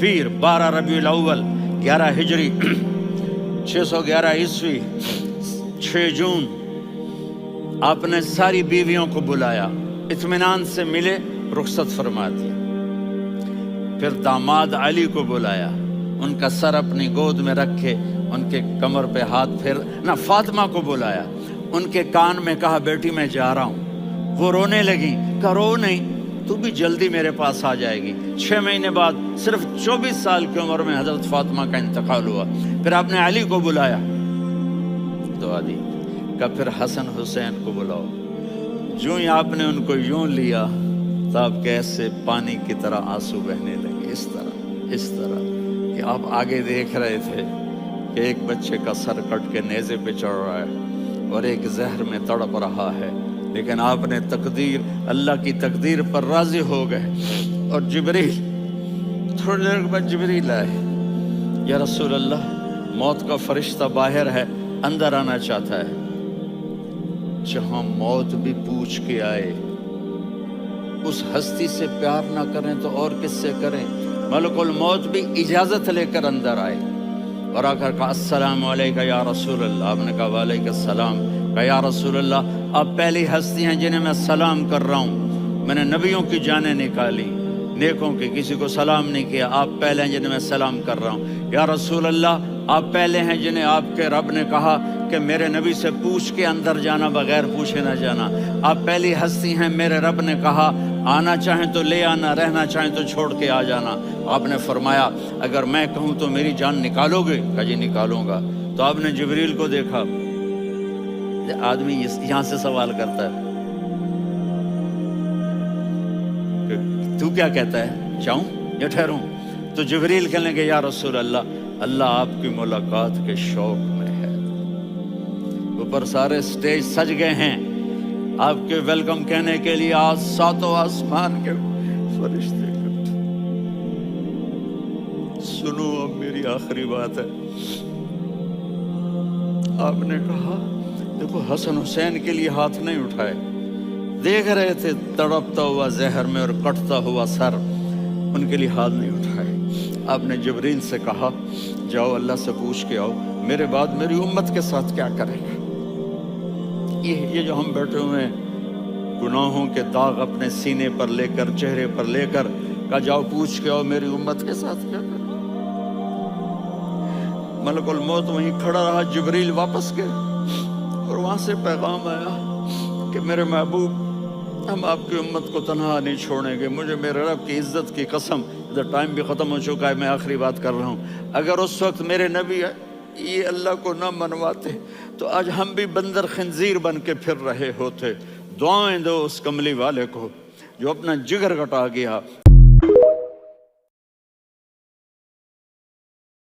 پیر 12 ربیع الاول 11 ہجری 611 عیسوی 6 جون آپ نے ساری بیویوں کو بلایا، اطمینان سے ملے، رخصت فرما دیا۔ پھر داماد علی کو بلایا، ان کا سر اپنی گود میں رکھے، ان کے کمر پہ ہاتھ پھیر نہ فاطمہ کو بلایا، ان کے کان میں کہا بیٹی میں جا رہا ہوں۔ وہ رونے لگی، کہا رو نہیں، تو بھی جلدی میرے پاس آ جائے گی۔ 6 مہینے بعد صرف 24 سال کی عمر میں حضرت فاطمہ کا انتقال ہوا۔ پھر آپ نے علی کو بلایا، دعا دی، کہا پھر حسن حسین کو بلاؤ۔ جو ہی آپ نے ان کو یوں لیا تو آپ کے ایسے پانی کی طرح آنسو بہنے لگے، اس طرح کہ آپ آگے دیکھ رہے تھے کہ ایک بچے کا سر کٹ کے نیزے پہ چڑھ رہا ہے اور ایک زہر میں تڑپ رہا ہے، لیکن آپ نے تقدیر، اللہ کی تقدیر پر راضی ہو گئے۔ اور جبریل، تھوڑی دیر کے بعد جبریل آئے، یا رسول اللہ موت کا فرشتہ باہر ہے، اندر آنا چاہتا ہے۔ جہاں موت بھی پوچھ کے آئے، اس ہستی سے پیار نہ کریں تو اور کس سے کریں؟ ملک الموت بھی اجازت لے کر اندر آئے اور آ کر کہا السلام علیکہ یا رسول اللہ۔ آپ نے کہا وعلیکم السلام۔ کہا یا رسول اللہ آپ پہلی ہستی ہیں جنہیں میں سلام کر رہا ہوں، میں نے نبیوں کی جانیں نکالی، نیکوں کی، کسی کو سلام نہیں کیا، آپ پہلے ہیں جنہیں میں سلام کر رہا ہوں۔ یا رسول اللہ آپ پہلے ہیں جنہیں آپ کے رب نے کہا کہ میرے نبی سے پوچھ کے اندر جانا، بغیر پوچھے نہ جانا۔ آپ پہلی ہستی ہیں، میرے رب نے کہا آنا چاہیں تو لے آنا، رہنا چاہیں تو چھوڑ کے آ جانا۔ آپ نے فرمایا اگر میں کہوں تو میری جان نکالو گے؟ کہا جی نکالوں گا۔ تو آپ نے جبریل کو دیکھا، آدمی یہاں سے سوال کرتا ہے کہ تو کیا کہتا ہے، جاؤں یا ٹھہروں؟ تو جبریل کہنے لگے یا رسول اللہ اللہ آپ کی ملاقات کے شوق میں ہے۔ اوپر سارے سٹیج سج گئے ہیں آپ کے ویلکم کہنے کے لیے، آج ساتوں آسمان کے فرشتے اکٹھے۔ سنو اب میری آخری بات ہے۔ آپ نے کہا دیکھو حسن حسین کے لیے ہاتھ نہیں اٹھائے، دیکھ رہے تھے تڑپتا ہوا زہر میں اور کٹتا ہوا سر، ان کے لیے ہاتھ نہیں اٹھائے۔ آپ نے جبریل سے کہا جاؤ اللہ سے پوچھ کے آؤ میرے بعد میری امت کے ساتھ کیا کرے گا۔ یہ جو ہم بیٹھے ہوئے ہیں گناہوں کے داغ اپنے سینے پر لے کر، چہرے پر لے کر، کہا جاؤ پوچھ کے آؤ میری امت کے ساتھ کیا کرے۔ ملک الموت وہیں کھڑا رہا، جبریل واپس گئے اور وہاں سے پیغام آیا کہ میرے محبوب ہم آپ کی امت کو تنہا نہیں چھوڑیں گے، مجھے میرے رب کی عزت کی قسم، ادھر ٹائم بھی ختم ہو چکا ہے، میں آخری بات کر رہا ہوں، اگر اس وقت میرے نبی یہ اللہ کو نہ منواتے تو آج ہم بھی بندر خنزیر بن کے پھر رہے ہوتے۔ دعائیں دو اس کملی والے کو جو اپنا جگر کٹا گیا۔